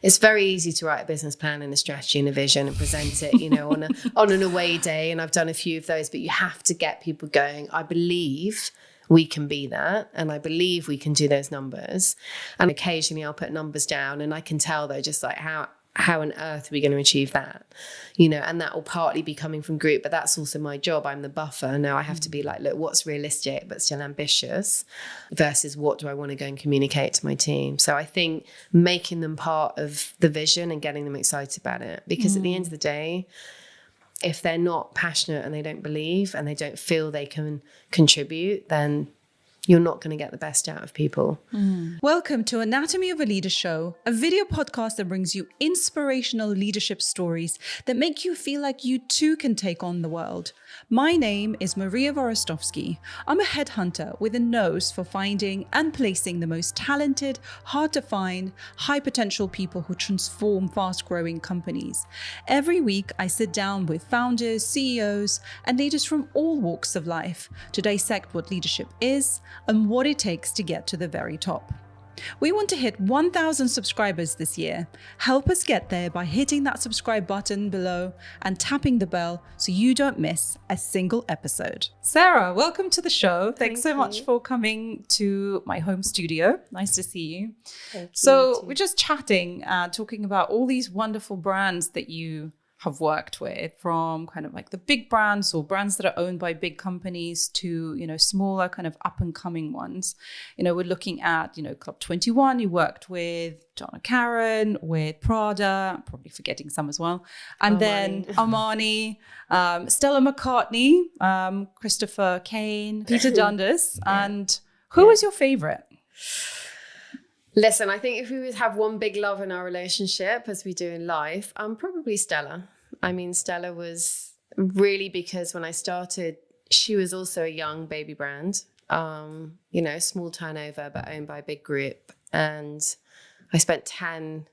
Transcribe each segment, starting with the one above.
it's very easy to write a business plan and a strategy and a vision and present it, you know, on an away day. And I've done a few of those, but you have to get people going. I believe we can be that. And I believe we can do those numbers. And occasionally I'll put numbers down and I can tell though, just like how on earth are we going to achieve that? You know, and that will partly be coming from group, but that's also my job. I'm the buffer. Now I have to be like, look, what's realistic, but still ambitious versus what do I want to go and communicate to my team? So I think making them part of the vision and getting them excited about it, because at the end of the day, if they're not passionate and they don't believe and they don't feel they can contribute, then you're not going to get the best out of people. Welcome to Anatomy of a Leader Show, a video podcast that brings you inspirational leadership stories that make you feel like you too can take on the world. My name is Maria Vorostovsky. I'm a headhunter with a nose for finding and placing the most talented, hard to find, high potential people who transform fast growing companies. Every week, I sit down with founders, CEOs, and leaders from all walks of life to dissect what leadership is and what it takes to get to the very top. We want to hit 1,000 subscribers this year. Help us get there by hitting that subscribe button below and tapping the bell so you don't miss a single episode. Sarah, welcome to the show. Thanks so much for coming to my home studio. Nice to see you. So we're just chatting, talking about all these wonderful brands that you have worked with, from kind of like the big brands or brands that are owned by big companies to, you know, smaller kind of up and coming ones. You know, we're looking at, you know, Club 21, you worked with Donna Karan, with Prada, probably forgetting some as well. And then Armani, Stella McCartney, Christopher Kane, Peter Dundas. And who was your favorite? Listen, I think if we would have one big love in our relationship, as we do in life, probably Stella. I mean, Stella was really, because when I started, she was also a young baby brand, you know, small turnover, but owned by a big group. And I spent 10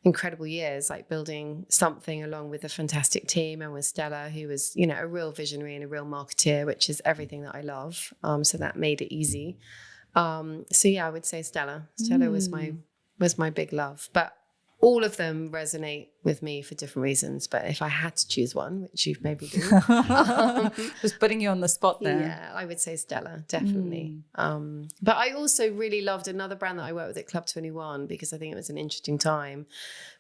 incredible years like building something along with a fantastic team and with Stella, who was, you know, a real visionary and a real marketeer, which is everything that I love. So that made it easy. So yeah, I would say Stella. Stella was my big love, but all of them resonate with me for different reasons. But if I had to choose one, which you've maybe done, just putting you on the spot there. Yeah, I would say Stella, definitely. But I also really loved another brand that I worked with at Club 21, because I think it was an interesting time.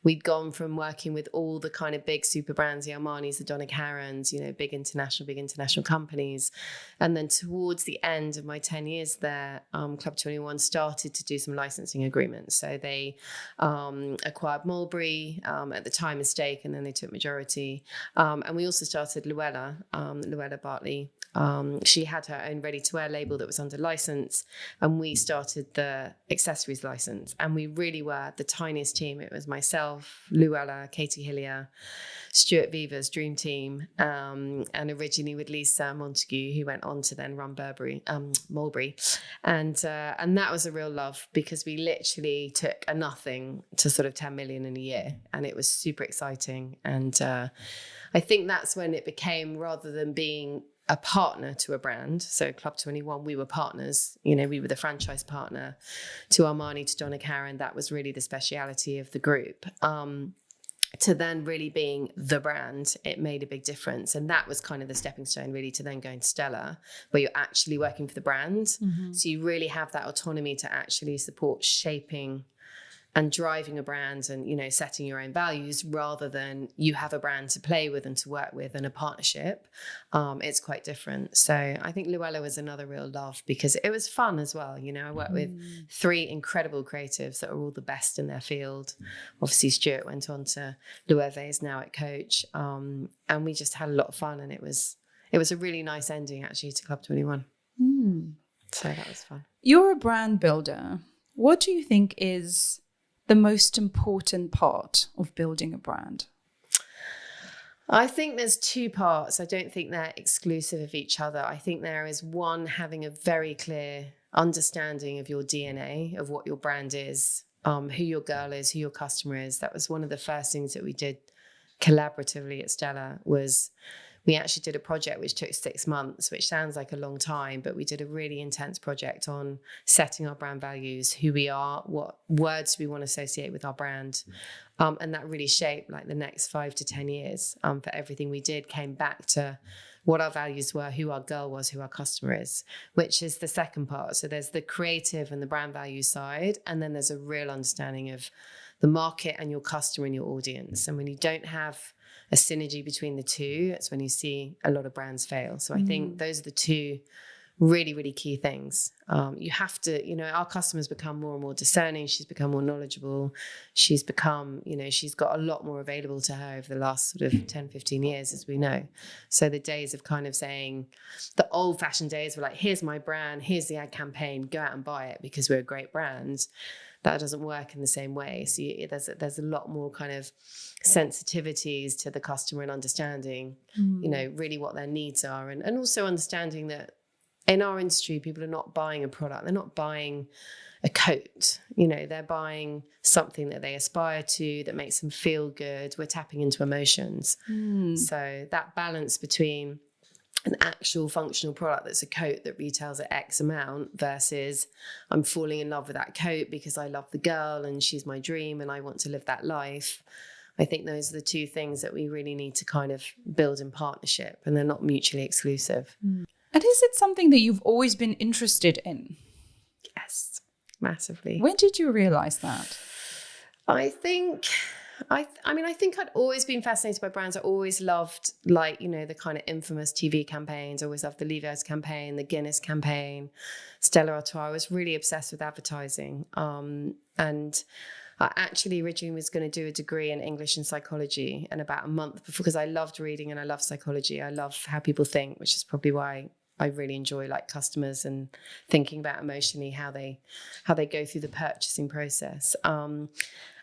We'd gone from working with all the kind of big super brands, the Armanis, the Donna Karans, you know, big international companies. And then towards the end of my 10 years there, Club 21 started to do some licensing agreements. So they acquired Mulberry, at the time a stake, and then they took majority. And we also started Luella Bartley. She had her own ready-to-wear label that was under license, and we started the accessories license. And we really were the tiniest team. It was myself, Luella, Katie Hillier, Stuart Viva's dream team, and originally with Lisa Montague, who went on to then run Mulberry. And that was a real love, because we literally took a nothing to sort of 10 million in a year, and it was super exciting. And I think that's when it became, rather than being a partner to a brand, so Club 21, we were partners, you know, we were the franchise partner to Armani, to Donna Karan. That was really the speciality of the group. To then really being the brand, it made a big difference. And that was kind of the stepping stone really to then going to Stella, where you're actually working for the brand. So you really have that autonomy to actually support shaping and driving a brand and, you know, setting your own values, rather than you have a brand to play with and to work with and a partnership. It's quite different. So I think Luella was another real love, because it was fun as well. You know, I worked with 3 incredible creatives that are all the best in their field. Obviously, Stuart went on to Loewe, is now at Coach. And we just had a lot of fun, and it was a really nice ending actually to Club 21. So that was fun. You're a brand builder. What do you think is the most important part of building a brand? I think there's 2 parts. I don't think they're exclusive of each other. I think there is one, having a very clear understanding of your DNA, of what your brand is, who your girl is, who your customer is. That was one of the first things that we did collaboratively at Stella, was we actually did a project which took 6 months, which sounds like a long time, but we did a really intense project on setting our brand values, who we are, what words we want to associate with our brand. And that really shaped like the next 5 to 10 years for everything we did, came back to what our values were, who our girl was, who our customer is, which is the second part. So there's the creative and the brand value side, and then there's a real understanding of the market and your customer and your audience. And when you don't have a synergy between the two, that's when you see a lot of brands fail. So I think those are the two really, really key things. You have to, our customers become more and more discerning. She's become more knowledgeable. She's become, she's got a lot more available to her over the last sort of 10, 15 years, as we know. So the days of kind of saying, the old fashioned days were like, here's my brand, here's the ad campaign, go out and buy it because we're a great brand. That doesn't work in the same way. So there's a lot more kind of sensitivities to the customer and understanding, really what their needs are. And also understanding that in our industry, people are not buying a product. They're not buying a coat. They're buying something that they aspire to, that makes them feel good. We're tapping into emotions. So that balance between an actual functional product that's a coat that retails at X amount versus I'm falling in love with that coat because I love the girl and she's my dream and I want to live that life. I think those are the two things that we really need to kind of build in partnership, and they're not mutually exclusive. And is it something that you've always been interested in? Yes, massively. When did you realize that? I think I'd always been fascinated by brands. I always loved, the kind of infamous TV campaigns. I always loved the Levi's campaign, the Guinness campaign, Stella Artois. I was really obsessed with advertising. And I actually originally was going to do a degree in English and psychology, and about a month before, because I loved reading and I love psychology. I love how people think, which is probably why I really enjoy customers and thinking about emotionally how they go through the purchasing process.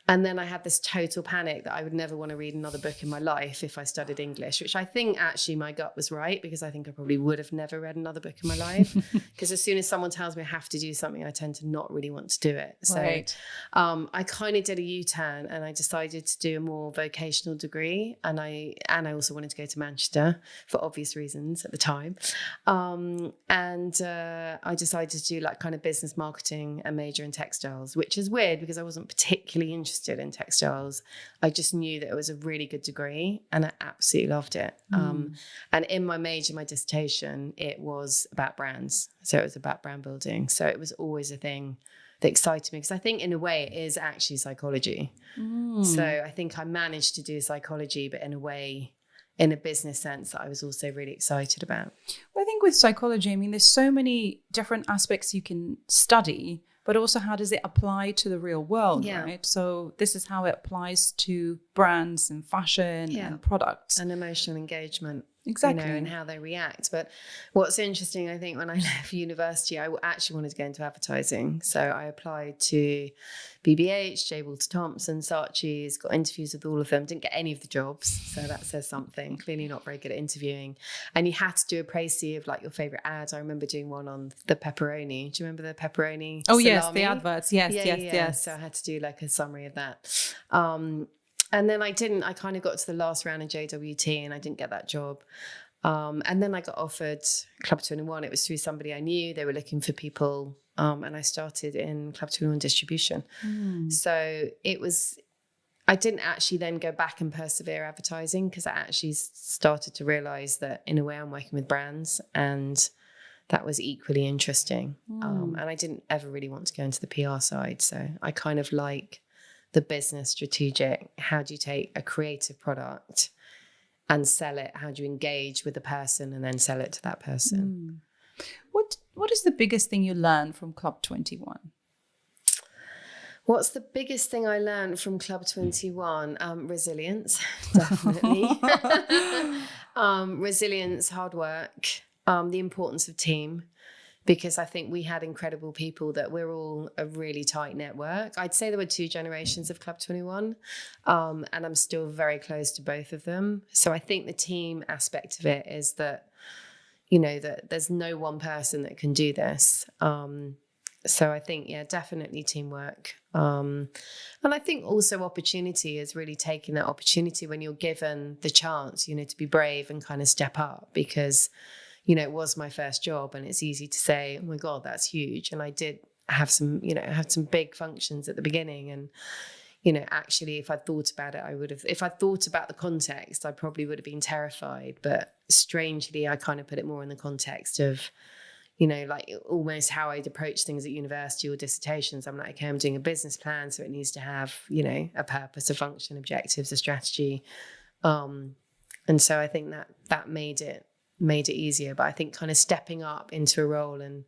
And then I had this total panic that I would never want to read another book in my life if I studied English, which I think actually my gut was right, because I think I probably would have never read another book in my life. Because as soon as someone tells me I have to do something, I tend to not really want to do it. So right. I kind of did a U-turn and I decided to do a more vocational degree. And I also wanted to go to Manchester for obvious reasons at the time. I decided to do kind of business marketing and major in textiles, which is weird because I wasn't particularly interested in textiles. I just knew that it was a really good degree and I absolutely loved it. And in my major, my dissertation, it was about brands. So it was about brand building. So it was always a thing that excited me, because I think in a way it is actually psychology. So I think I managed to do psychology, but in a way, in a business sense, that I was also really excited about. Well, I think with psychology, there's so many different aspects you can study, but also how does it apply to the real world, right? So this is how it applies to brands and fashion and products. And emotional engagement. Exactly. And how they react. But what's interesting, I think, when I left university, I actually wanted to go into advertising. So I applied to BBH, J. Walter Thompson, Saatchi's, got interviews with all of them, didn't get any of the jobs. So that says something. Clearly not very good at interviewing. And you had to do a précis of your favorite ads. I remember doing one on the pepperoni. Do you remember the pepperoni? Oh, salami? Yes, the adverts. Yes. So I had to do a summary of that. And then I kind of got to the last round in JWT and I didn't get that job. And then I got offered Club 21. It was through somebody I knew. They were looking for people. And I started in Club 21 distribution. So I didn't actually then go back and persevere advertising, because I actually started to realize that in a way I'm working with brands, and that was equally interesting. And I didn't ever really want to go into the PR side. So I kind of like the business strategic. How do you take a creative product and sell it? How do you engage with the person and then sell it to that person? What is the biggest thing you learned from Club 21? What's the biggest thing I learned from Club 21? Resilience, definitely. Resilience, hard work, the importance of team. Because I think we had incredible people, that we're all a really tight network. I'd say there were 2 generations of Club 21, and I'm still very close to both of them. So I think the team aspect of it is that, that there's no one person that can do this. So I think, yeah, definitely teamwork. And I think also opportunity is really taking that opportunity when you're given the chance, you know, to be brave and kind of step up, because, you know, it was my first job and it's easy to say, oh my God, that's huge. And I did have some, you know, I had some big functions at the beginning. And, you know, actually, if I'd thought about it, if I thought about the context, I probably would have been terrified. But strangely, I kind of put it more in the context of, you know, like almost how I'd approach things at university or dissertations. I'm like, okay, I'm doing a business plan, so it needs to have, you know, a purpose, a function, objectives, a strategy. And so I think that made it easier. But I think kind of stepping up into a role and,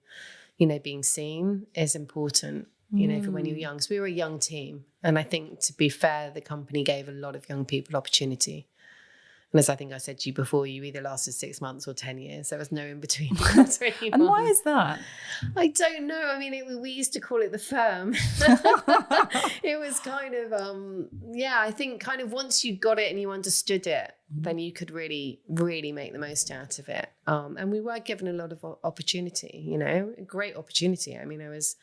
you know, being seen is important, you know, for when you're young. So we were a young team. And I think, to be fair, the company gave a lot of young people opportunity. And as I think I said to you before, you either lasted 6 months or 10 years. There was no in between. And why is that? I don't know. I mean, we used to call it the firm. It was kind of, I think kind of once you got it and you understood it, then you could really, really make the most out of it. And we were given a lot of opportunity, you know, a great opportunity. I mean, I was,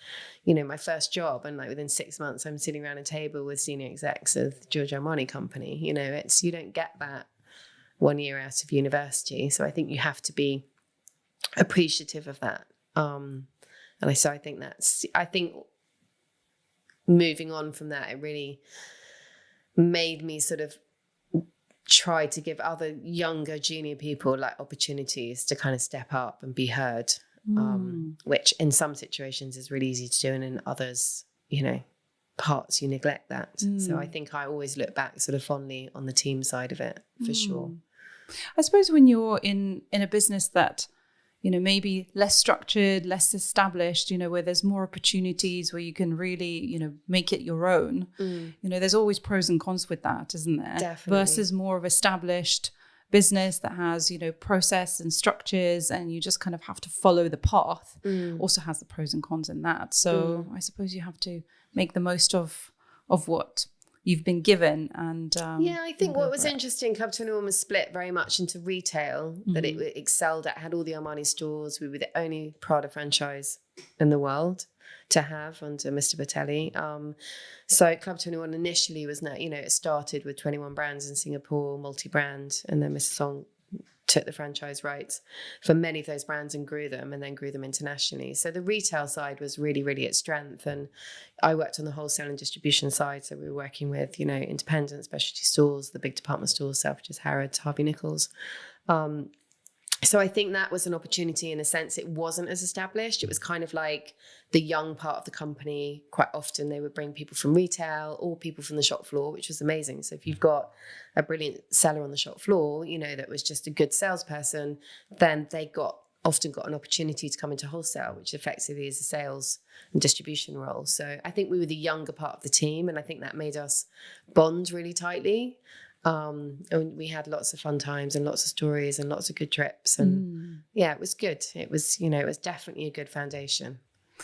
you know, my first job, and like within 6 months, I'm sitting around a table with senior execs of the Giorgio Armani company. You know, you don't get that 1 year out of university. So I think you have to be appreciative of that. I think moving on from that, it really made me sort of try to give other younger junior people like opportunities to kind of step up and be heard, which in some situations is really easy to do. And in others, you know, parts you neglect that. So I think I always look back sort of fondly on the team side of it, for sure. I suppose when you're in a business that, you know, maybe less structured, less established, you know, where there's more opportunities, where you can really, you know, make it your own, you know, there's always pros and cons with that, isn't there? Definitely. Versus more of established business that has, you know, process and structures, and you just kind of have to follow the path, also has the pros and cons in that. So I suppose you have to make the most of what you've been given. And I think what was interesting, Club 21 was split very much into retail, that it excelled at, had all the Armani stores. We were the only Prada franchise in the world to have under Mr. Bertelli. So Club 21 initially was, you know, it started with 21 brands in Singapore, multi-brand, and then Mr. Song took the franchise rights for many of those brands and grew them internationally. So the retail side was really, really its strength. And I worked on the wholesale and distribution side. So we were working with, you know, independent specialty stores, the big department stores, Selfridges, Harrods, Harvey Nichols. So I think that was an opportunity. In a sense, it wasn't as established. It was kind of like the young part of the company. Quite often they would bring people from retail or people from the shop floor, which was amazing. So if you've got a brilliant seller on the shop floor, you know, that was just a good salesperson, then they often got an opportunity to come into wholesale, which effectively is a sales and distribution role. So I think we were the younger part of the team, and I think that made us bond really tightly. And we had lots of fun times and lots of stories and lots of good trips, and it was good. It was, you know, it was definitely a good foundation,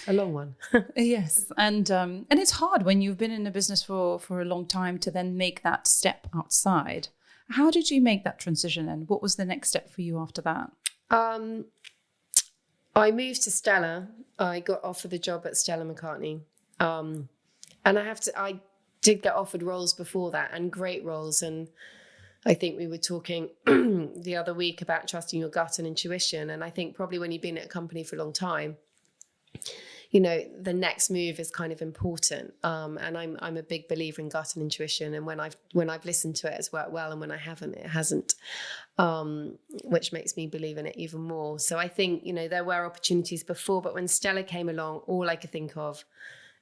a long one. Yes, and it's hard when you've been in a business for a long time to then make that step outside. How did you make that transition, and what was the next step for you after that? I moved to Stella. I got offered the job at Stella McCartney, and I did get offered roles before that, and great roles. And I think we were talking the other week about trusting your gut and intuition. And I think probably when you've been at a company for a long time, you know, the next move is kind of important. And I'm a big believer in gut and intuition. And when I've listened to it, it's worked well. And when I haven't, it hasn't, which makes me believe in it even more. So I think, you know, there were opportunities before, but when Stella came along, all I could think of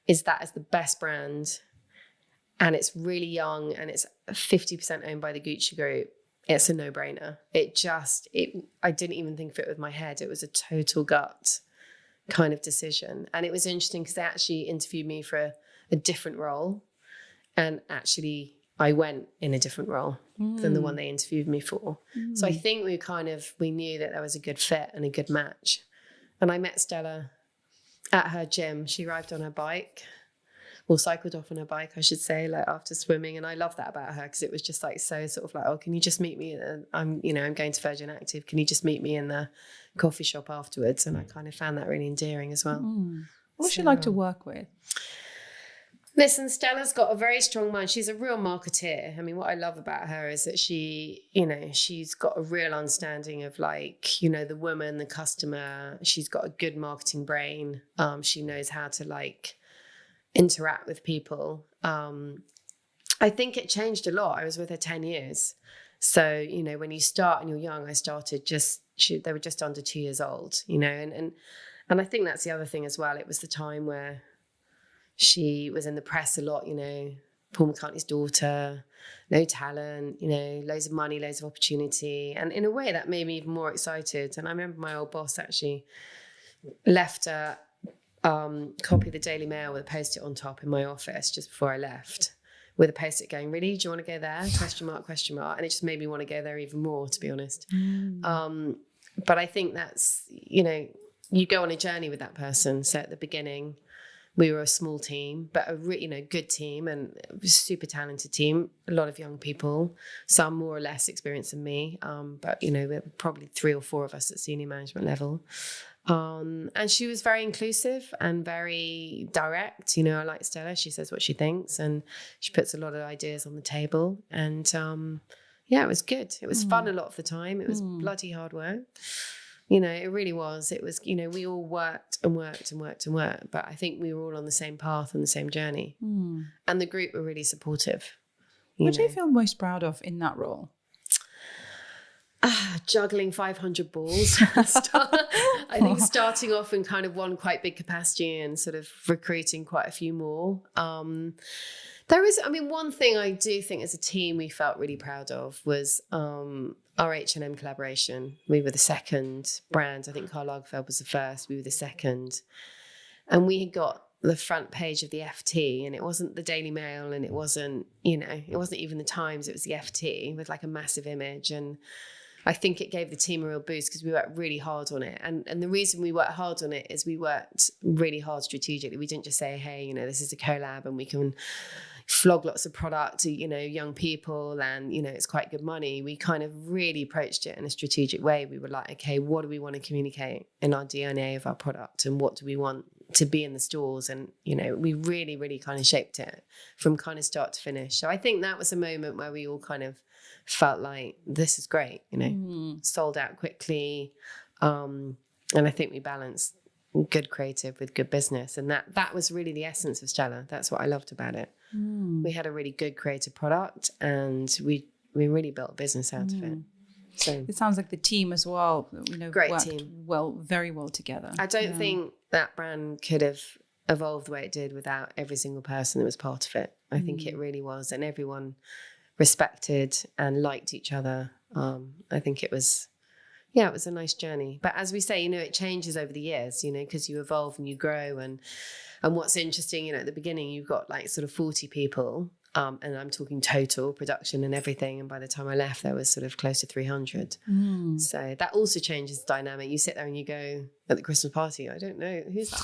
is that as the best brand. And it's really young, and it's 50% owned by the Gucci Group. It's a no-brainer. I didn't even think of it with my head. It was a total gut kind of decision. And it was interesting because they actually interviewed me for a different role. And actually, I went in a different role than the one they interviewed me for. So I think we knew that there was a good fit and a good match. And I met Stella at her gym. She arrived on her bike. Or cycled off on her bike, I should say, like after swimming. And I love that about her, because it was just like so sort of like, oh, can you just meet me? I'm going to Virgin Active. Can you just meet me in the coffee shop afterwards? And I kind of found that really endearing as well. What's she like to work with? Listen, Stella's got a very strong mind. She's a real marketeer. I mean, what I love about her is that she's got a real understanding of the woman, the customer. She's got a good marketing brain. She knows how to interact with people. I think it changed a lot. I was with her 10 years. So, when you start and you're young, I started they were just under 2 years old, and I think that's the other thing as well. It was the time where she was in the press a lot, Paul McCartney's daughter, no talent, loads of money, loads of opportunity. And in a way that made me even more excited. And I remember my old boss actually left a copy of the Daily Mail with a Post-it on top in my office just before I left, with a Post-it going, really, do you want to go there? Question mark, question mark. And it just made me want to go there even more, to be honest. But I think that's, you go on a journey with that person. So at the beginning, we were a small team, but a good team, and a super talented team. A lot of young people, some more or less experienced than me. But there were probably 3 or 4 of us at senior management level. And she was very inclusive and very direct. I like Stella. She says what she thinks, and she puts a lot of ideas on the table. And it was good. It was fun a lot of the time. It was bloody hard work. It really was. It was, we all worked and worked and worked and worked, but I think we were all on the same path and the same journey. And the group were really supportive. What do you feel most proud of in that role? Juggling 500 balls. I think starting off in kind of one quite big capacity and sort of recruiting quite a few more. One thing I do think as a team we felt really proud of was our H&M collaboration. We were the second brand. I think Karl Lagerfeld was the first. We were the second. And we had got the front page of the FT, and it wasn't the Daily Mail, and it wasn't even the Times. It was the FT with a massive image. And I think it gave the team a real boost because we worked really hard on it. And the reason we worked hard on it is we worked really hard strategically. We didn't just say, hey, this is a collab and we can flog lots of product to, young people and, it's quite good money. We kind of really approached it in a strategic way. We were like, okay, what do we want to communicate in our DNA of our product, and what do we want to be in the stores? And, we really, really kind of shaped it from kind of start to finish. So I think that was a moment where we all kind of felt like, this is great, sold out quickly. And I think we balanced good creative with good business. And that was really the essence of Stella. That's what I loved about it. We had a really good creative product, and we really built a business out of it. So it sounds like the team as well, great worked team. Very well together. I don't think that brand could have evolved the way it did without every single person that was part of it. I think it really was. And everyone respected and liked each other. I think it was a nice journey. But as we say, it changes over the years, because you evolve and you grow. And what's interesting, at the beginning, you've got sort of 40 people, and I'm talking total production and everything. And by the time I left, there was sort of close to 300. So that also changes the dynamic. You sit there and you go at the Christmas party, I don't know, who's that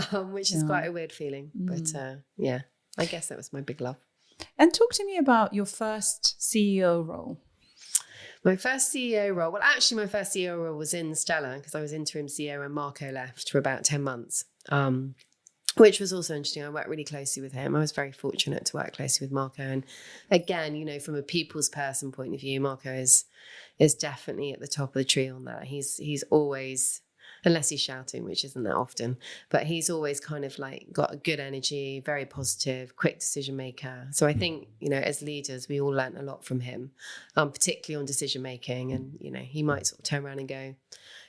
person? Which is quite a weird feeling. But I guess that was my big love. And talk to me about your first CEO role. My first CEO role, my first CEO role was in Stella, because I was interim CEO when Marco left for about 10 months, which was also interesting. I worked really closely with him. I was very fortunate to work closely with Marco. And again, from a people's person point of view, Marco is definitely at the top of the tree on that. He's always, unless he's shouting, which isn't that often, but he's always kind of got a good energy, very positive, quick decision maker. So I think, as leaders, we all learned a lot from him, particularly on decision making. And, he might sort of turn around and go,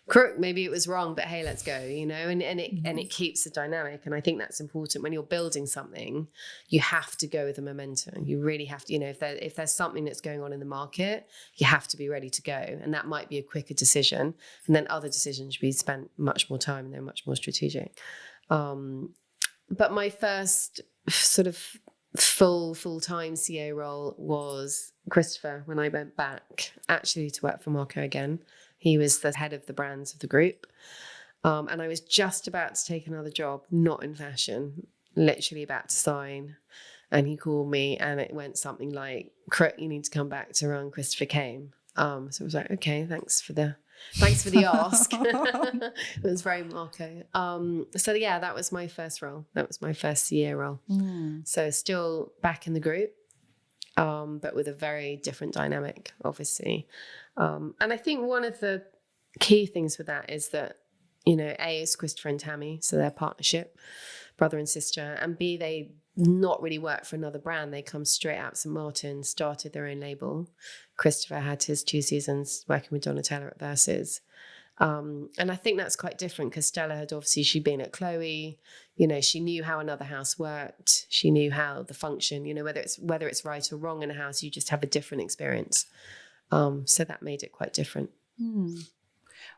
Crook, maybe it was wrong, but hey, let's go, and it keeps the dynamic. And I think that's important. When you're building something, you have to go with the momentum. You really have to, if there's something that's going on in the market, you have to be ready to go. And that might be a quicker decision. And then other decisions should be spent much more time and they're much more strategic. But my first sort of full-time CEO role was Christopher, when I went back actually to work for Marco again. He was the head of the brands of the group. And I was just about to take another job, not in fashion, literally about to sign. And he called me and it went something like, Crook, you need to come back to run Christopher Kane. So I was like, okay, thanks for the Thanks for the ask. It was very Marco. So yeah, that was my first role. That was my first CEO role. So still back in the group, but with a very different dynamic, obviously. And I think one of the key things with that is that, you know, A is Christopher and Tammy, so their partnership, brother and sister, and B, they not really work for another brand. They come straight out of St. Martin, started their own label. Christopher had his 2 seasons working with Donna Karan at Versus. And I think that's quite different because Stella had obviously, she'd been at Chloe, you know, she knew how another house worked. She knew how the function, you know, whether it's right or wrong in a house, you just have a different experience. So that made it quite different.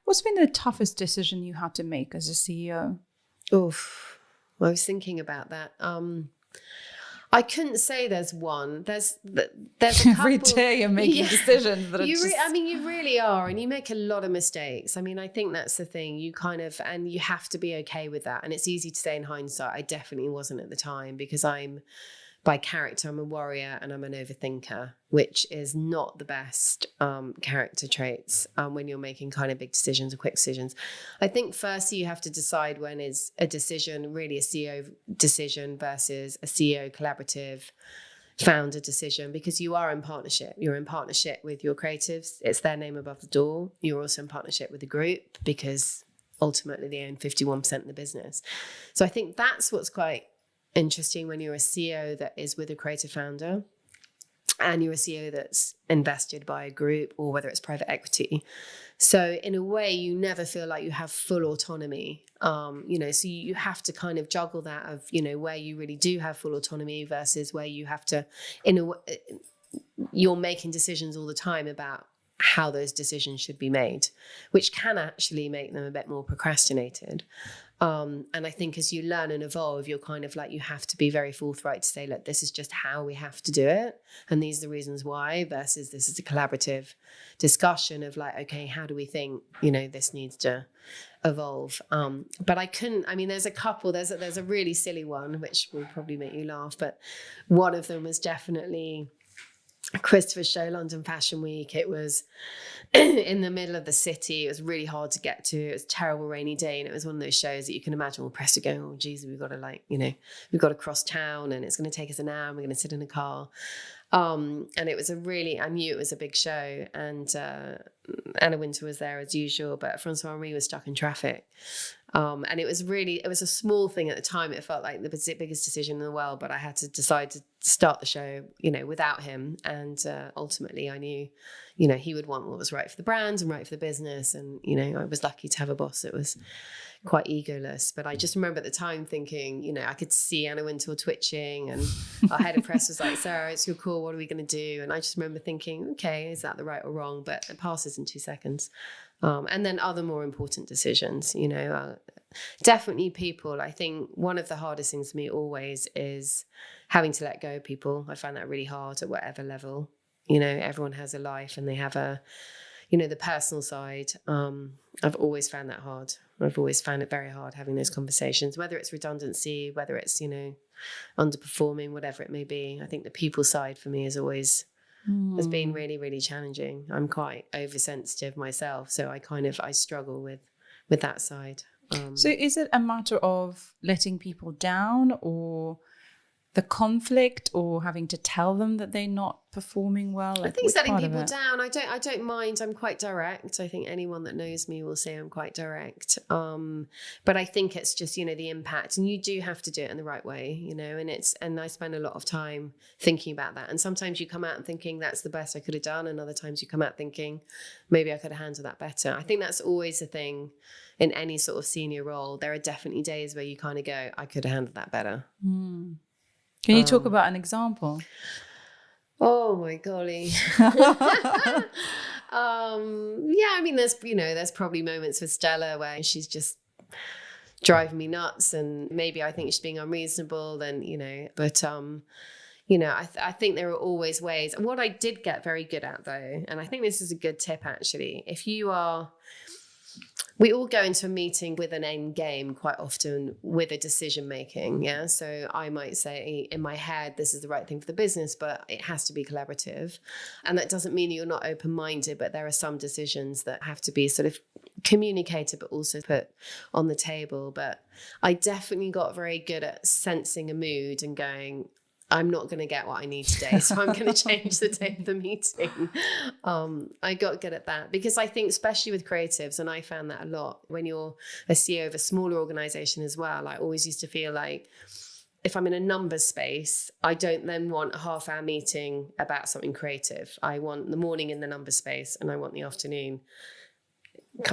What's been the toughest decision you had to make as a CEO? Oof. Well, I was thinking about that. I couldn't say there's one. There's a couple. Every day you're making decisions that are I mean, you really are, and you make a lot of mistakes. I mean, I think that's the thing. You kind of, and you have to be okay with that. And it's easy to say in hindsight. I definitely wasn't at the time because by character, I'm a warrior and I'm an overthinker, which is not the best character traits when you're making kind of big decisions or quick decisions. I think firstly, you have to decide when is a decision really a CEO decision versus a CEO collaborative founder decision, because you are in partnership. You're in partnership with your creatives. It's their name above the door. You're also in partnership with the group because ultimately they own 51% of the business. So I think that's what's quite interesting when you're a CEO that is with a creative founder and you're a CEO that's invested by a group or whether it's private equity. So in a way, you never feel like you have full autonomy, you know, so you have to kind of juggle that of, you know, where you really do have full autonomy versus where you have to, you're making decisions all the time about how those decisions should be made, which can actually make them a bit more procrastinated. And I think as you learn and evolve, you're kind of like, you have to be very forthright to say, look, this is just how we have to do it. And these are the reasons why, versus this is a collaborative discussion of like, okay, how do we think, you know, this needs to evolve. But there's a couple, there's a really silly one, which will probably make you laugh. But one of them was definitely Christopher's show, London Fashion Week. It was in the middle of the city. It was really hard to get to. It was a terrible rainy day. And it was one of those shows that you can imagine all press are going, oh, geez, we've got to cross town and it's going to take us an hour and we're going to sit in a car. And it was I knew it was a big show, and Anna Wintour was there as usual, but Francois Henri was stuck in traffic. And it was a small thing at the time. It felt like the biggest decision in the world, but I had to decide to start the show, you know, without him. And ultimately I knew, you know, he would want what was right for the brand and right for the business. And, you know, I was lucky to have a boss that was quite egoless. But I just remember at the time thinking, you know, I could see Anna Wintour twitching and our head of press was like, Sarah, it's your call. What are we going to do? And I just remember thinking, okay, is that the right or wrong? But it passes in 2 seconds. And then other more important decisions, you know, definitely people. I think one of the hardest things for me always is having to let go of people. I find that really hard at whatever level. You know, everyone has a life and they have the personal side. I've always found that hard. I've always found it very hard having those conversations, whether it's redundancy, whether it's, you know, underperforming, whatever it may be. I think the people side for me is always has been really, really challenging. I'm quite oversensitive myself, so I struggle with that side. So is it a matter of letting people down, or the conflict, or having to tell them that they're not performing well? I think letting people down. I don't mind. I'm quite direct. I think anyone that knows me will say I'm quite direct. But I think it's just, you know, the impact, and you do have to do it in the right way, you know, and I spend a lot of time thinking about that. And sometimes you come out and thinking that's the best I could have done. And other times you come out thinking maybe I could have handled that better. I think that's always the thing in any sort of senior role. There are definitely days where you kind of go, I could have handled that better. Can you talk about an example? Oh my golly. Yeah, I mean, there's probably moments with Stella where she's just driving me nuts, and maybe I think she's being unreasonable, and, you know, but, you know, I think there are always ways. And what I did get very good at, though, and I think this is a good tip, actually, if you are we all go into a meeting with an end game quite often with a decision making. Yeah. So I might say in my head, this is the right thing for the business, but it has to be collaborative. And that doesn't mean you're not open-minded, but there are some decisions that have to be sort of communicated, but also put on the table. But I definitely got very good at sensing a mood and going, I'm not going to get what I need today, so I'm going to change the day of the meeting. I got good at that because I think, especially with creatives, and I found that a lot when you're a CEO of a smaller organization as well, I always used to feel like if I'm in a numbers space, I don't then want a half-hour meeting about something creative. I want the morning in the numbers space and I want the afternoon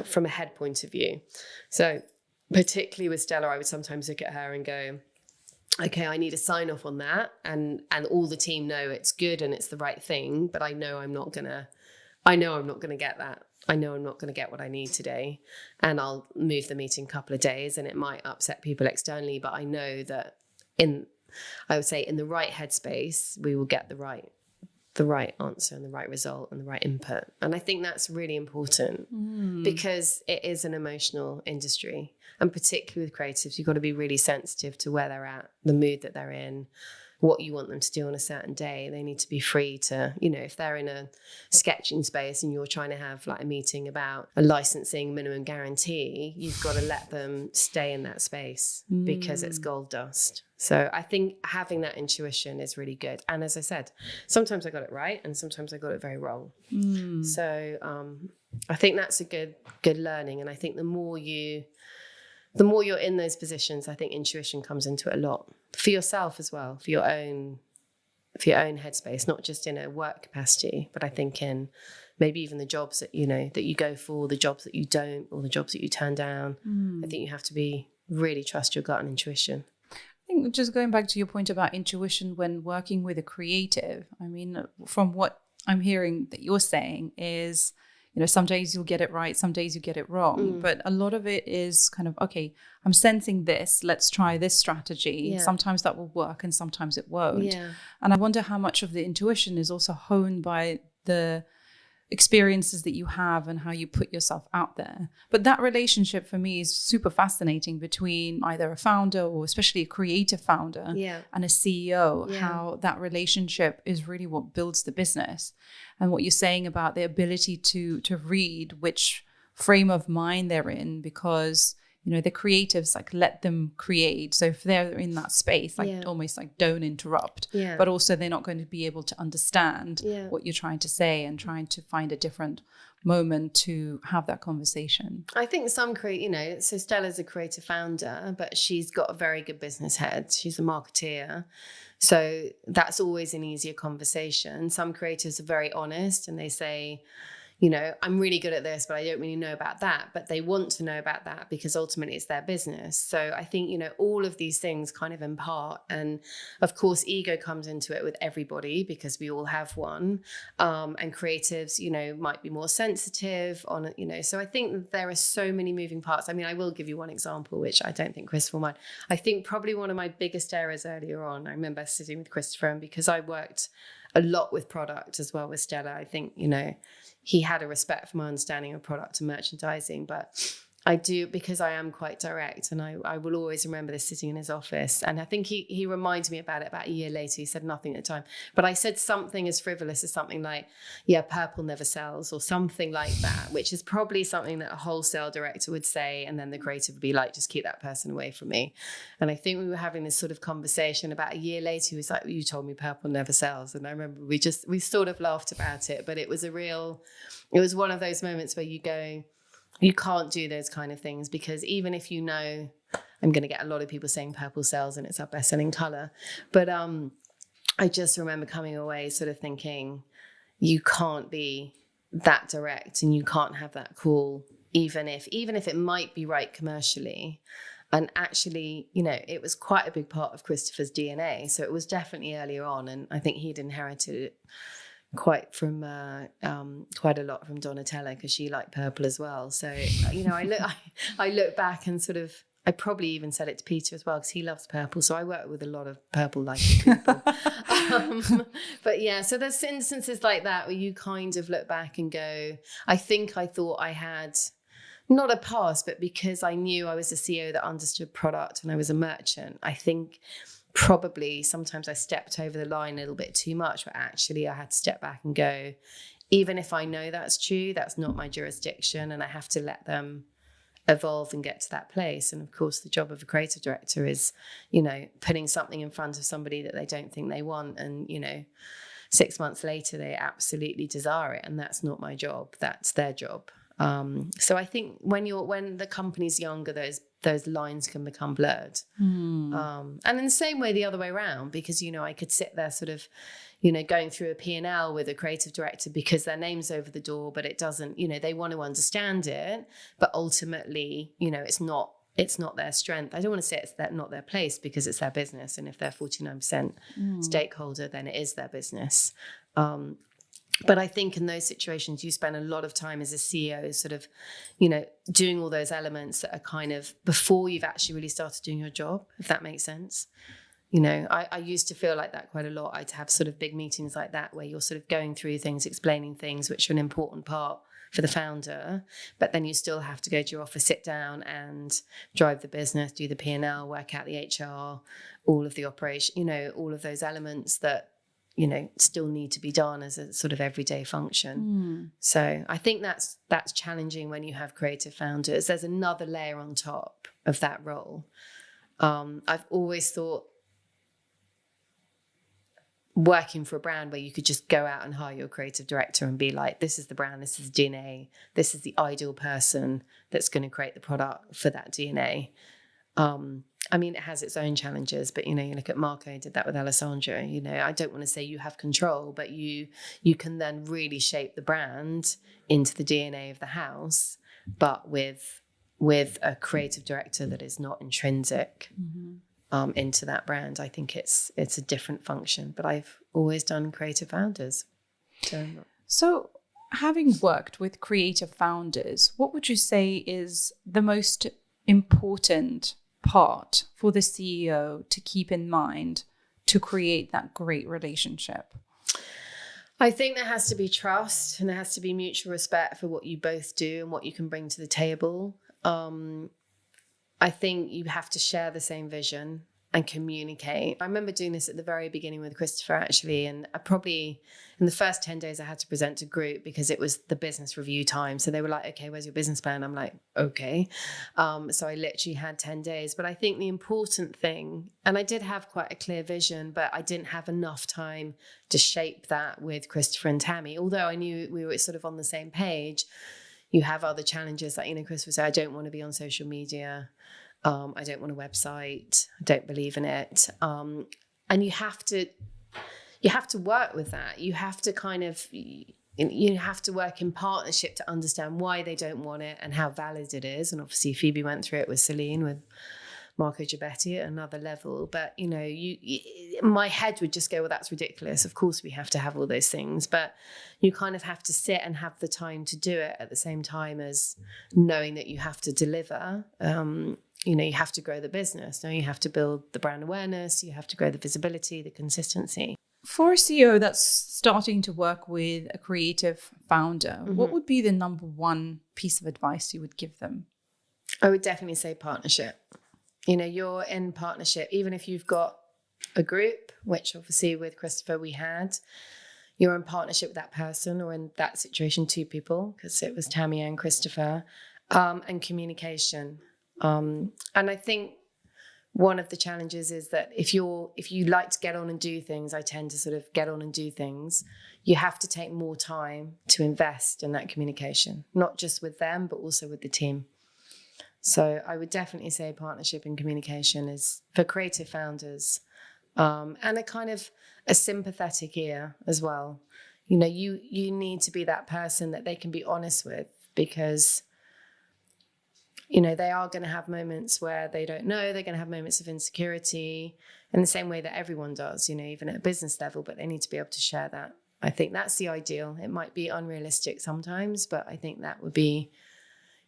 from a head point of view. So particularly with Stella, I would sometimes look at her and go, okay, I need a sign off on that. And all the team know it's good and it's the right thing, but I know I'm not going to get that. I know I'm not going to get what I need today. And I'll move the meeting a couple of days and it might upset people externally, but I know that I would say in the right headspace, we will get the right answer and the right result and the right input. And I think that's really important because it is an emotional industry. And particularly with creatives, you've got to be really sensitive to where they're at, the mood that they're in, what you want them to do on a certain day. They need to be free to, if they're in a sketching space and you're trying to have like a meeting about a licensing minimum guarantee, you've got to let them stay in that space because it's gold dust. So I think having that intuition is really good. And as I said, sometimes I got it right and sometimes I got it very wrong. So I think that's a good learning. And I think the more you're in those positions, I think intuition comes into it a lot for yourself as well, for your own headspace, not just in a work capacity, but I think in maybe even the jobs that you go for, the jobs that you don't, or the jobs that you turn down. I think you have to really trust your gut and intuition. I think just going back to your point about intuition when working with a creative, I mean, from what I'm hearing that you're saying is, some days you'll get it right, some days you get it wrong. But a lot of it is kind of, okay, I'm sensing this, let's try this strategy. Yeah. Sometimes that will work and sometimes it won't. Yeah. And I wonder how much of the intuition is also honed by the experiences that you have and how you put yourself out there. But that relationship for me is super fascinating between either a founder or especially a creative founder and a CEO, how that relationship is really what builds the business. And what you're saying about the ability to read which frame of mind they're in, because the creatives, like, let them create. So if they're in that space, almost like don't interrupt, but also they're not going to be able to understand what you're trying to say and trying to find a different moment to have that conversation. I think some so Stella's a creative founder, but she's got a very good business head. She's a marketeer. So that's always an easier conversation. Some creatives are very honest and they say, I'm really good at this, but I don't really know about that. But they want to know about that because ultimately it's their business. So I think, all of these things kind of impart. And of course, ego comes into it with everybody because we all have one. And creatives, might be more sensitive on, so I think there are so many moving parts. I mean, I will give you one example, which I don't think Christopher might. I think probably one of my biggest errors earlier on, I remember sitting with Christopher, and because I worked a lot with product as well with Stella, I think, he had a respect for my understanding of product and merchandising, but I do, because I am quite direct, and I will always remember this sitting in his office. And I think he reminded me about it about a year later. He said nothing at the time, but I said something as frivolous as something like, purple never sells, or something like that, which is probably something that a wholesale director would say. And then the creative would be like, just keep that person away from me. And I think we were having this sort of conversation about a year later. He was like, you told me purple never sells. And I remember we sort of laughed about it, but it was one of those moments where you go, you can't do those kind of things, because even if I'm going to get a lot of people saying purple sells and it's our best-selling color. But I just remember coming away sort of thinking, you can't be that direct and you can't have that call, even if it might be right commercially. And actually, it was quite a big part of Christopher's DNA. So it was definitely earlier on. And I think he'd inherited it quite a lot from Donatella, because she liked purple as well. So I look back and sort of, I probably even said it to Peter as well, because he loves purple. So I work with a lot of purple liking people. But so there's instances like that where you kind of look back and go, I think I thought I had not a pass, but because I knew I was a CEO that understood product and I was a merchant, I think probably sometimes I stepped over the line a little bit too much, but actually I had to step back and go, even if I know that's true, that's not my jurisdiction, and I have to let them evolve and get to that place. And of course, the job of a creative director is, putting something in front of somebody that they don't think they want, and 6 months later they absolutely desire it, and that's not my job, that's their job. So I think when the company's younger, those lines can become blurred. And in the same way, the other way around, because, I could sit there sort of, going through a P&L with a creative director because their name's over the door, but it doesn't, they want to understand it, but ultimately, it's not their strength. I don't want to say it's not their place, because it's their business. And if they're 49% stakeholder, then it is their business. But I think in those situations, you spend a lot of time as a CEO sort of, doing all those elements that are kind of before you've actually really started doing your job, if that makes sense. I used to feel like that quite a lot. I'd have sort of big meetings like that where you're sort of going through things, explaining things, which are an important part for the founder, but then you still have to go to your office, sit down and drive the business, do the P&L, work out the HR, all of the operation, all of those elements that, still need to be done as a sort of everyday function. So I think that's challenging when you have creative founders. There's another layer on top of that role. I've always thought working for a brand where you could just go out and hire your creative director and be like, this is the brand, this is DNA, this is the ideal person that's going to create the product for that DNA. It has its own challenges, but, you look at Marco, did that with Alessandro. I don't want to say you have control, but you can then really shape the brand into the DNA of the house, but with a creative director that is not intrinsic into that brand. I think it's a different function, but I've always done creative founders. So having worked with creative founders, what would you say is the most important part for the CEO to keep in mind to create that great relationship? I think there has to be trust, and there has to be mutual respect for what you both do and what you can bring to the table. I think you have to share the same vision and communicate. I remember doing this at the very beginning with Christopher, actually, and I probably, in the first 10 days, I had to present to group because it was the business review time. So they were like, okay, where's your business plan? I'm like, okay. So I literally had 10 days. But I think the important thing, and I did have quite a clear vision, but I didn't have enough time to shape that with Christopher and Tammy. Although I knew we were sort of on the same page, you have other challenges. Like, Christopher said, I don't want to be on social media. I don't want a website. I don't believe in it. And you have to work with that. You have to you have to work in partnership to understand why they don't want it and how valid it is. And obviously Phoebe went through it with Celine, with Marco Giobetti at another level. But, my head would just go, well, that's ridiculous. Of course we have to have all those things, but you kind of have to sit and have the time to do it at the same time as knowing that you have to deliver. You have to grow the business. Now you have to build the brand awareness. You have to grow the visibility, the consistency. For a CEO that's starting to work with a creative founder, what would be the number one piece of advice you would give them? I would definitely say partnership. You're in partnership, even if you've got a group, which obviously with Christopher we had, you're in partnership with that person, or in that situation, two people, because it was Tammy and Christopher, and communication. And I think one of the challenges is that if you like to get on and do things, I tend to sort of get on and do things. You have to take more time to invest in that communication, not just with them, but also with the team. So I would definitely say partnership and communication is for creative founders, and a kind of a sympathetic ear as well. You need to be that person that they can be honest with, because they are going to have moments where they don't know. They're going to have moments of insecurity in the same way that everyone does, even at a business level, but they need to be able to share that. I think that's the ideal. It might be unrealistic sometimes, but I think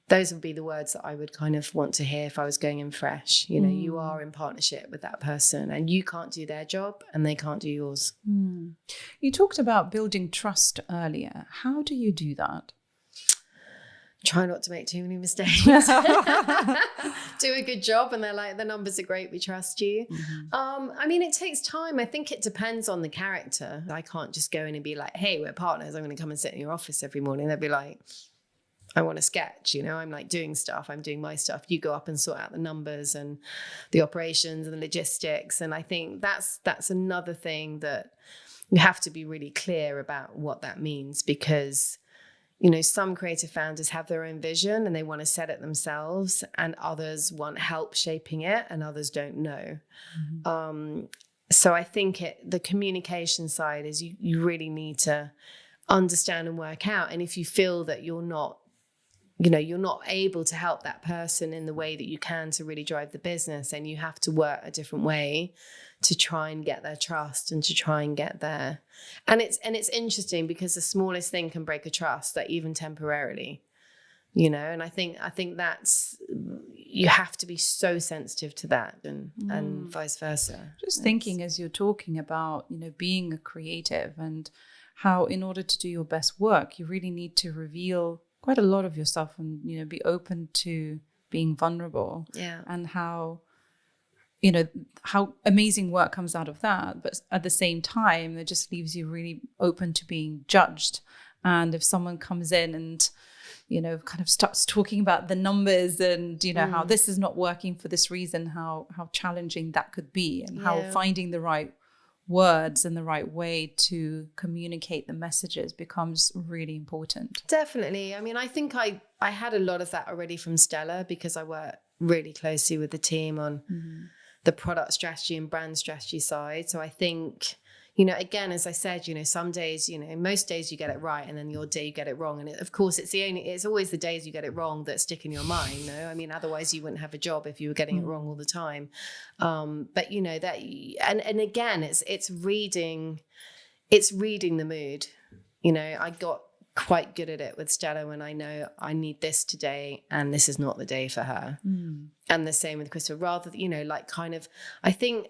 those would be the words that I would kind of want to hear if I was going in fresh. You are in partnership with that person, and you can't do their job and they can't do yours. You talked about building trust earlier. How do you do that? try not to make too many mistakes. Do a good job, and they're like, the numbers are great, we trust you. I mean, it takes time. I think it depends on the character. I can't just go in and be like, hey, we're partners, I'm going to come and sit in your office every morning. They'll be like, I want to sketch, I'm like doing stuff, I'm doing my stuff, you go up and sort out the numbers and the operations and the logistics. And I think that's another thing that you have to be really clear about what that means, because some creative founders have their own vision and they want to set it themselves, and others want help shaping it, and others don't know. So I think the communication side is you really need to understand and work out. And if you feel that you're not able to help that person in the way that you can to really drive the business, and you have to work a different way to try and get their trust and to try and get there. And it's interesting because the smallest thing can break a trust, that even temporarily, and I think that's, you have to be so sensitive to that, and vice versa. Just thinking as you're talking about, being a creative, and how in order to do your best work, you really need to reveal quite a lot of yourself, and be open to being vulnerable. And how amazing work comes out of that, but at the same time it just leaves you really open to being judged. And if someone comes in and kind of starts talking about the numbers and how this is not working for this reason, how challenging that could be, and how finding the right words and the right way to communicate the messages becomes really important. Definitely. I mean, I think I had a lot of that already from Stella, because I work really closely with the team on the product strategy and brand strategy side. So I think, again, as I said, some days, most days you get it right, and then your day you get it wrong. And of course, it's always the days you get it wrong that stick in your mind. I mean, otherwise you wouldn't have a job if you were getting it wrong all the time. But that, and again, it's reading the mood. I got quite good at it with Stella when I know I need this today and this is not the day for her. And the same with Christopher, rather, I think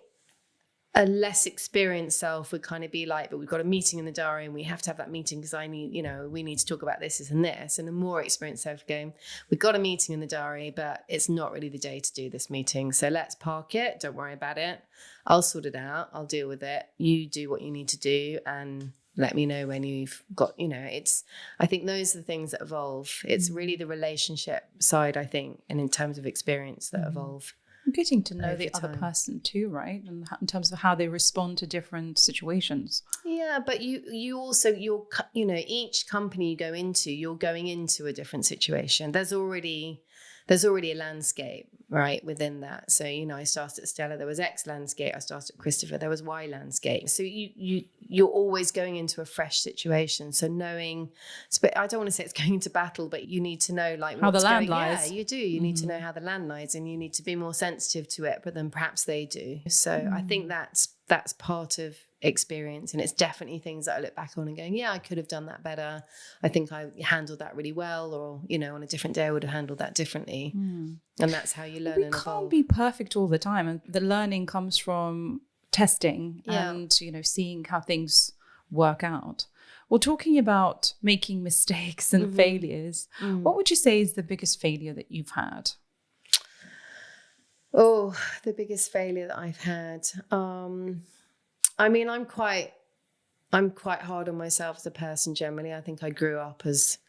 a less experienced self would kind of be like, but we've got a meeting in the diary and we have to have that meeting because we need to talk about this and this. And a more experienced self going, we've got a meeting in the diary, but it's not really the day to do this meeting. So let's park it. Don't worry about it. I'll sort it out. I'll deal with it. You do what you need to do and let me know when you've got, I think those are the things that evolve. It's really the relationship side, I think, and in terms of experience that evolve. Getting to know the other person too, right? And in terms of how they respond to different situations. Yeah, but you also, each company you go into, you're going into a different situation. There's already a landscape, right, within that. So, I started at Stella, there was X landscape. I started at Christopher, there was Y landscape. So you're always going into a fresh situation. So knowing, I don't want to say it's going into battle, but you need to know how the land lies. Yeah, you do. You need to know how the land lies, and you need to be more sensitive to it, but then perhaps they do. So I think that's part of experience, and it's definitely things that I look back on and going, yeah, I could have done that better. I think I handled that really well, or on a different day I would have handled that differently. And that's how you learn and evolve. We can't be perfect all the time, and the learning comes from testing and seeing how things work out. Well, talking about making mistakes and failures, what would you say is the biggest failure that you've had? Oh, the biggest failure that I've had. I mean, I'm quite hard on myself as a person generally. I think I grew up as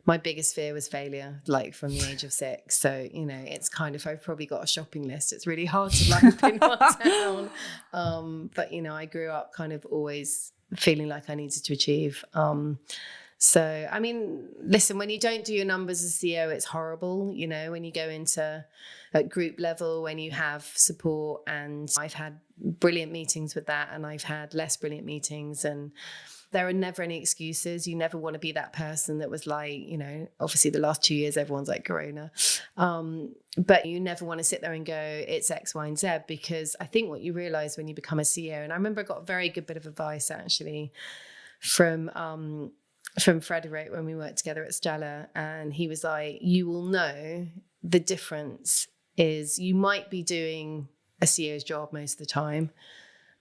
my biggest fear was failure, like from the age of 6. So, it's kind of, I've probably got a shopping list. It's really hard to pin one down. But, I grew up kind of always feeling like I needed to achieve. So, I mean, listen, when you don't do your numbers as CEO, it's horrible. When you go into at group level, when you have support, and I've had brilliant meetings with that, and I've had less brilliant meetings, and there are never any excuses. You never want to be that person that was like, obviously the last 2 years, everyone's like Corona. But you never want to sit there and go, it's X, Y, and Z, because I think what you realize when you become a CEO, and I remember I got a very good bit of advice actually from Frederick when we worked together at Stella. And he was like, you will know the difference is you might be doing a CEO's job most of the time,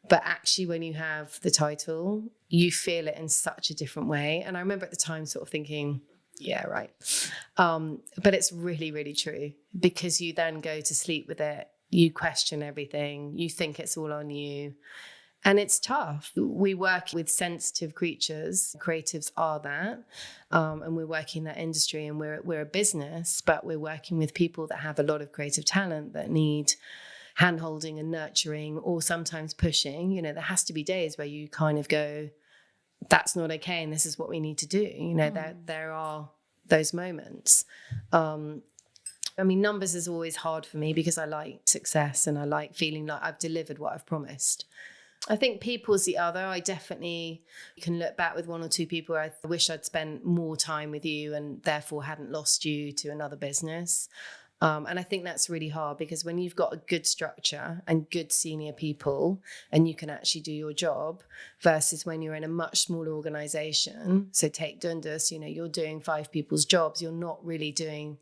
but actually when you have the title, you feel it in such a different way. And I remember at the time sort of thinking, Yeah, right. But it's really, really true, because you then go to sleep with it. You question everything. You think it's all on you. And it's tough. We work with sensitive creatures. Creatives are that. And we're working in that industry, and we're a business, but we're working with people that have a lot of creative talent that need hand-holding and nurturing, or sometimes pushing. You know, there has to be days where you kind of go, that's not okay, and this is what we need to do. You know, there are those moments. I mean, numbers is always hard for me because I like success and I like feeling like I've delivered what I've promised. I think people's the other. I definitely can look back with one or two people where I wish I'd spent more time with you and therefore hadn't lost you to another business. And I think that's really hard, because when you've got a good structure and good senior people and you can actually do your job, versus when you're in a much smaller organization. So take Dundas, you know, you're doing 5 people's jobs. You're not really doing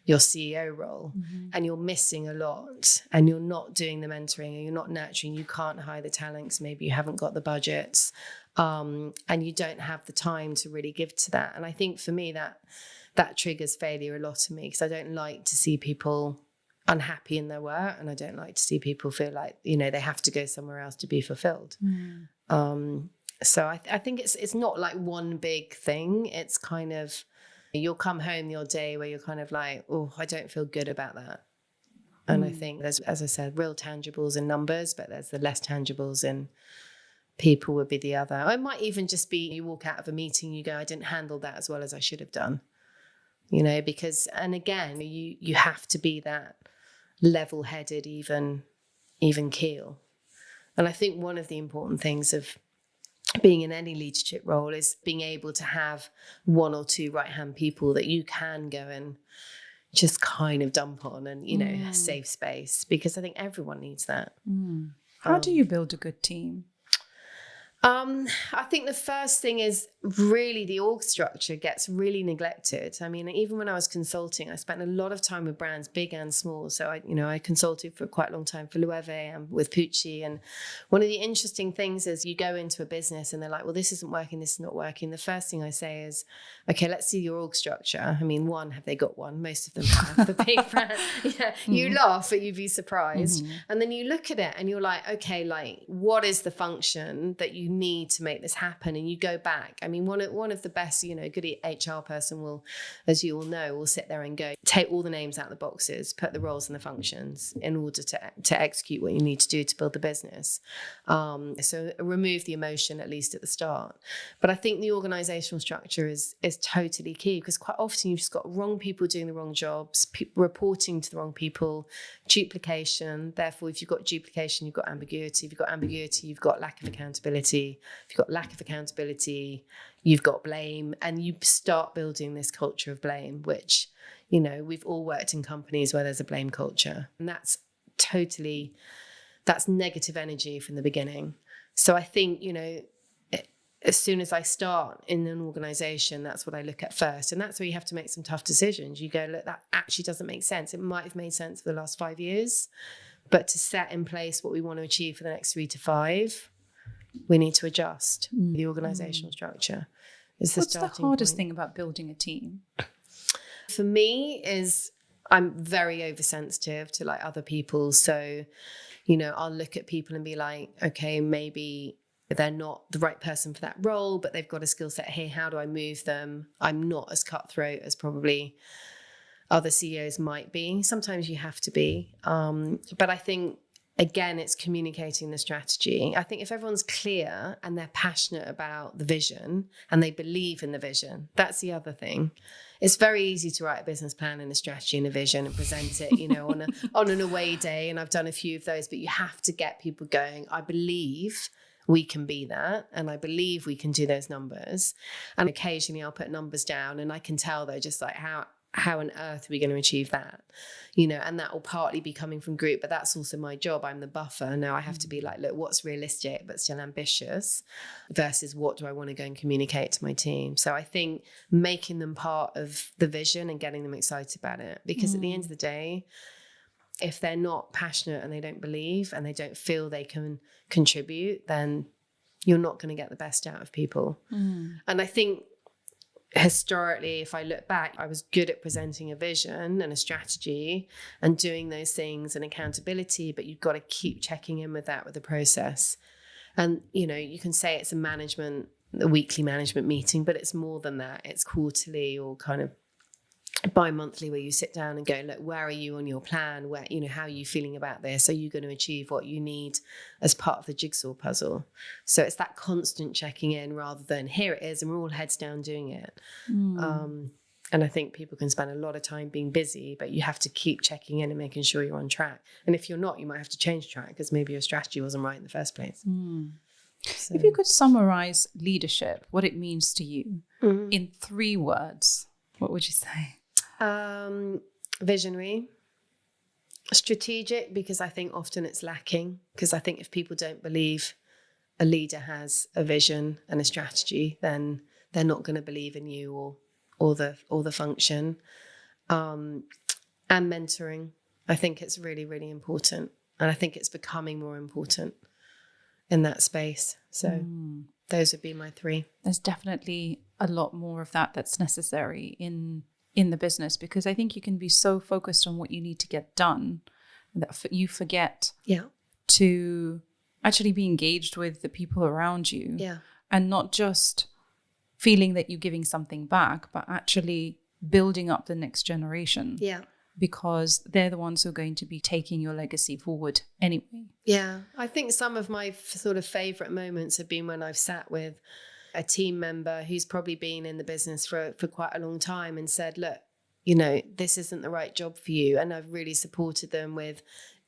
your CEO role, and you're missing a lot, and you're not doing the mentoring, and you're not nurturing. You can't hire the talents. Maybe you haven't got the budgets, and you don't have the time to really give to that. And I think for me that triggers failure a lot in me, because I don't like to see people unhappy in their work, and I don't like to see people feel like, you know, they have to go somewhere else to be fulfilled. So I think it's not like one big thing. It's kind of, you'll come home the odd day where you're kind of like, oh, I don't feel good about that. And I think there's, as I said, real tangibles in numbers, but there's the less tangibles in people would be the other. It might even just be you walk out of a meeting, you go, I didn't handle that as well as I should have done. You know, because, and again, you have to be that level-headed, even keel. And I think one of the important things of being in any leadership role is being able to have one or two right-hand people that you can go and just kind of dump on, and, you know, a safe space, because I think everyone needs that. How do you build a good team? I think the first thing is really the org structure gets really neglected. I mean, even when I was consulting, I spent a lot of time with brands, big and small. So I consulted for quite a long time for Loewe and with Pucci. And one of the interesting things is you go into a business and they're like, well, this isn't working, this is not working. The first thing I say is, okay, let's see your org structure. I mean, have they got one? Most of them have. The big brand, you laugh, but you'd be surprised. And then you look at it and you're like, okay, like, what is the function that you need to make this happen? And you go back. I mean, one of the best, you know, good HR person will, as you all know, will sit there and go, take all the names out of the boxes, put the roles and the functions in order to execute what you need to do to build the business. So remove the emotion, at least at the start. But I think the organizational structure is totally key, because quite often you've just got wrong people doing the wrong jobs, reporting to the wrong people, duplication. Therefore, if you've got duplication, you've got ambiguity. If you've got ambiguity, you've got lack of accountability. If you've got lack of accountability, you've got blame, and you start building this culture of blame, which, you know, we've all worked in companies where there's a blame culture, and that's negative energy from the beginning. So I think, you know, as soon as I start in an organization, that's what I look at first. And that's where you have to make some tough decisions. You go, look, that actually doesn't make sense. It might have made sense for the last 5 years, but to set in place what we want to achieve for the next 3 to 5, we need to adjust the organizational structure. What's the hardest thing about building a team? For me is I'm very oversensitive to like other people. So, you know, I'll look at people and be like, okay, maybe they're not the right person for that role, but they've got a skill set here. How do I move them? I'm not as cutthroat as probably other CEOs might be. Sometimes you have to be. But I think, again, it's communicating the strategy. I think if everyone's clear and they're passionate about the vision and they believe in the vision, that's the other thing. It's very easy to write a business plan and a strategy and a vision and present it, you know, on an away day. And I've done a few of those, but you have to get people going, I believe we can be that, and I believe we can do those numbers. And occasionally I'll put numbers down and I can tell though, just like how on earth are we going to achieve that? You know, and that will partly be coming from group, but that's also my job. I'm the buffer. Now I have to be like, look, what's realistic but still ambitious versus what do I want to go and communicate to my team? So I think making them part of the vision and getting them excited about it, because at the end of the day, if they're not passionate and they don't believe and they don't feel they can contribute, then you're not going to get the best out of people. And I think historically, if I look back, I was good at presenting a vision and a strategy and doing those things and accountability, but you've got to keep checking in with that with the process. And, you know, you can say it's a weekly management meeting, but it's more than that. It's quarterly or kind of bi-monthly, where you sit down and go, look, where are you on your plan? Where, you know, how are you feeling about this? Are you going to achieve what you need as part of the jigsaw puzzle? So it's that constant checking in rather than here it is and we're all heads down doing it. And I think people can spend a lot of time being busy, but you have to keep checking in and making sure you're on track. And if you're not, you might have to change track because maybe your strategy wasn't right in the first place. So. If you could summarize leadership, what it means to you in 3 words, what would you say? Visionary, strategic, because I think often it's lacking, because I think if people don't believe a leader has a vision and a strategy, then they're not going to believe in you or the function. And mentoring, I think it's really, really important. And I think it's becoming more important in that space. So those would be my 3. There's definitely a lot more of that's necessary in the business, because I think you can be so focused on what you need to get done that you forget to actually be engaged with the people around you, and not just feeling that you're giving something back, but actually building up the next generation. Because they're the ones who are going to be taking your legacy forward anyway. I think some of my sort of favorite moments have been when I've sat with a team member who's probably been in the business for quite a long time and said, look, you know, this isn't the right job for you. And I've really supported them with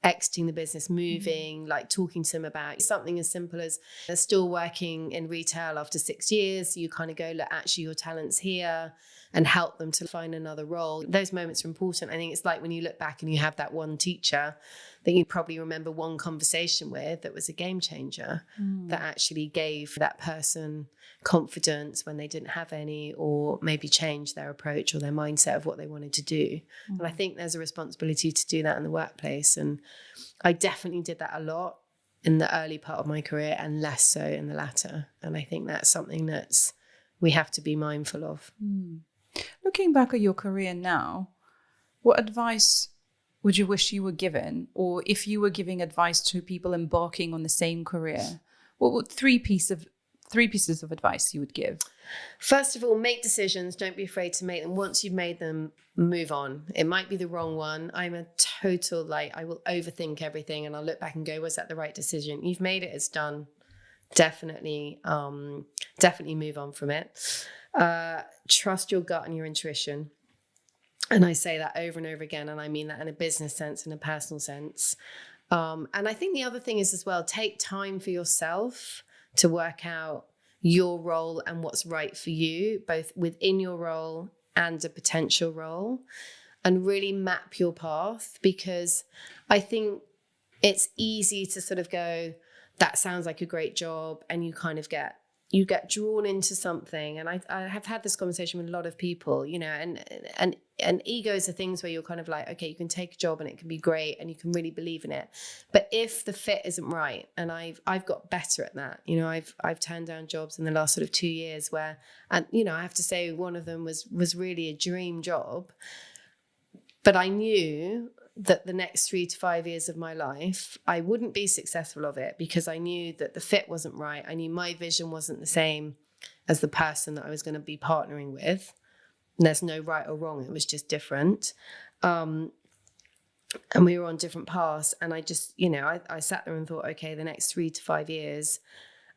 exiting the business, moving, like talking to them about something as simple as they're still working in retail after 6 years. You kind of go, look, actually your talent's here, and help them to find another role. Those moments are important. I think it's like when you look back and you have that one teacher that you probably remember one conversation with that was a game changer, that actually gave that person confidence when they didn't have any, or maybe changed their approach or their mindset of what they wanted to do. And I think there's a responsibility to do that in the workplace. And I definitely did that a lot in the early part of my career and less so in the latter. And I think that's something we have to be mindful of. Looking back at your career now, what advice would you wish you were given? Or if you were giving advice to people embarking on the same career, what would 3 pieces of advice you would give? First of all, make decisions. Don't be afraid to make them. Once you've made them, move on. It might be the wrong one. I'm a total, I will overthink everything and I'll look back and go, was that the right decision? You've made it, it's done. Definitely move on from it. Trust your gut and your intuition. And I say that over and over again, and I mean that in a business sense, in a personal sense. And I think the other thing is as well, take time for yourself to work out your role and what's right for you, both within your role and a potential role, and really map your path, because I think it's easy to sort of go, that sounds like a great job, and you kind of get drawn into something. And I have had this conversation with a lot of people, you know, and egos are things where you're kind of like, okay, you can take a job and it can be great and you can really believe in it. But if the fit isn't right, and I've got better at that, you know, I've turned down jobs in the last sort of 2 years where, and, you know, I have to say one of them was really a dream job, but I knew that the next 3 to 5 years of my life, I wouldn't be successful of it, because I knew that the fit wasn't right. I knew my vision wasn't the same as the person that I was going to be partnering with. And there's no right or wrong. It was just different. And we were on different paths. And I just, you know, I sat there and thought, okay, the next 3 to 5 years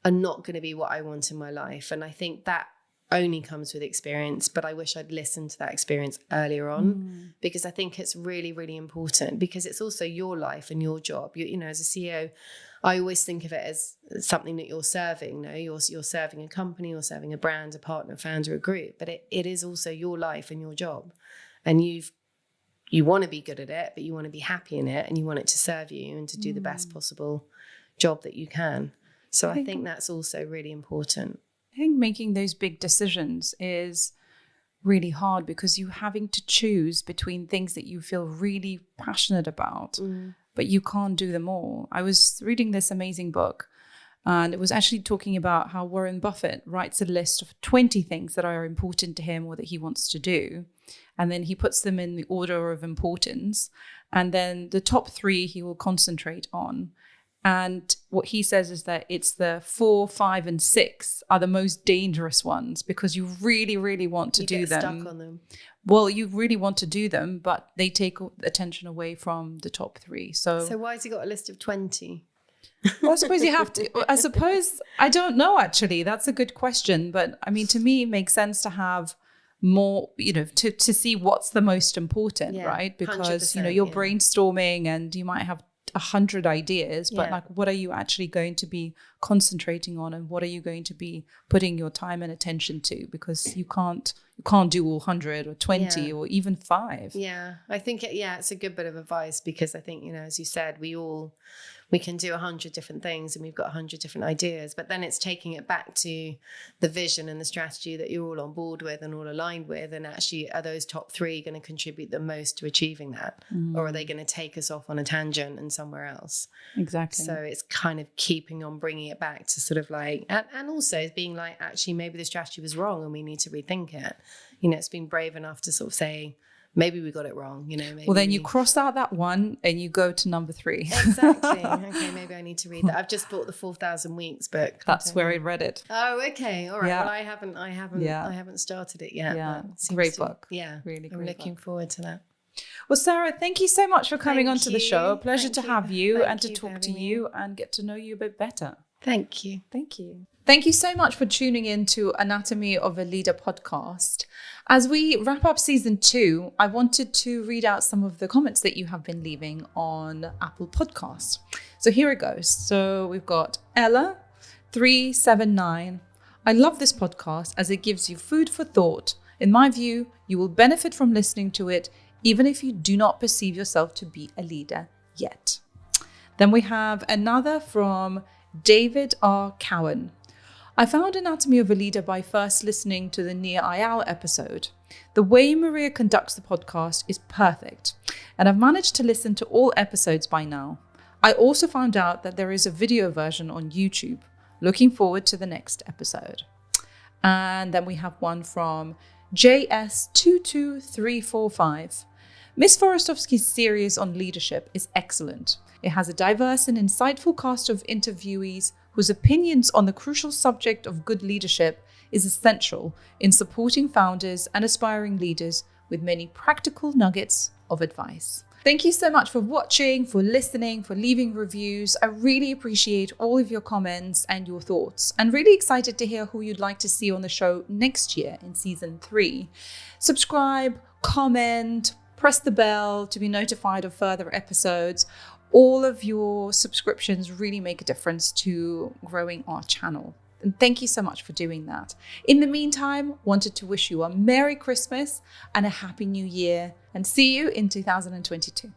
are not going to be what I want in my life. And I think that only comes with experience, but I wish I'd listened to that experience earlier on, because I think it's really, really important, because it's also your life and your job. You know, as a CEO, I always think of it as something that you're serving. No, you're serving a company, you're serving a brand, a partner, a founder, a group, but it is also your life and your job. And you want to be good at it, but you want to be happy in it, and you want it to serve you and to do the best possible job that you can. So I think that's also really important. I think making those big decisions is really hard, because you're having to choose between things that you feel really passionate about, but you can't do them all. I was reading this amazing book And it was actually talking about how Warren Buffett writes a list of 20 things that are important to him or that he wants to do. And then he puts them in the order of importance. And then the top 3 he will concentrate on. And what he says is that it's the 4, 5, and 6 are the most dangerous ones because you really, really want to do them. Stuck on them. Well, you really want to do them, but they take attention away from the top 3. So why has he got a list of 20? Well, I suppose you have to. I don't know, actually. That's a good question. But I mean, to me, it makes sense to have more, to see what's the most important, right? Because, you're brainstorming and you might have 100 ideas, but like, what are you actually going to be concentrating on, and what are you going to be putting your time and attention to? Because you can't do all 100 or 20 or even 5. Yeah, I think it's a good bit of advice, because I think, as you said, we can do 100 different things and we've got 100 different ideas, but then it's taking it back to the vision and the strategy that you're all on board with and all aligned with. And actually, are those top 3 going to contribute the most to achieving that? Or are they going to take us off on a tangent and somewhere else? Exactly. So it's kind of keeping on bringing it back to sort of like, and also being like, actually, maybe the strategy was wrong and we need to rethink it. It's being brave enough to sort of say, maybe we got it wrong, maybe. Well, then you cross out that one and you go to number 3. Exactly. Okay, maybe I need to read that. I've just bought the 4,000 Weeks book. That's where I read it. Oh, okay. All right. Yeah. Well, I haven't started it yet. Yeah. But Great book. Yeah. Really great I'm looking forward to that. Well, Sarah, thank you so much for coming onto the show. A pleasure to have you and to you talk to you and get to know you a bit better. Thank you. Thank you. Thank you so much for tuning in to Anatomy of a Leader podcast. As we wrap up season 2, I wanted to read out some of the comments that you have been leaving on Apple Podcasts. So here it goes. So we've got Ella379. I love this podcast as it gives you food for thought. In my view, you will benefit from listening to it, even if you do not perceive yourself to be a leader yet. Then we have another from David R. Cowan. I found Anatomy of a Leader by first listening to the Nia Ayal episode. The way Maria conducts the podcast is perfect, and I've managed to listen to all episodes by now. I also found out that there is a video version on YouTube. Looking forward to the next episode. And then we have one from JS22345. Miss Forostovsky's series on leadership is excellent. It has a diverse and insightful cast of interviewees whose opinions on the crucial subject of good leadership is essential in supporting founders and aspiring leaders with many practical nuggets of advice. Thank you so much for watching, for listening, for leaving reviews. I really appreciate all of your comments and your thoughts, and really excited to hear who you'd like to see on the show next year in season 3. Subscribe, comment, press the bell to be notified of further episodes. All of your subscriptions really make a difference to growing our channel. And thank you so much for doing that. In the meantime, wanted to wish you a Merry Christmas and a Happy New Year, and see you in 2022.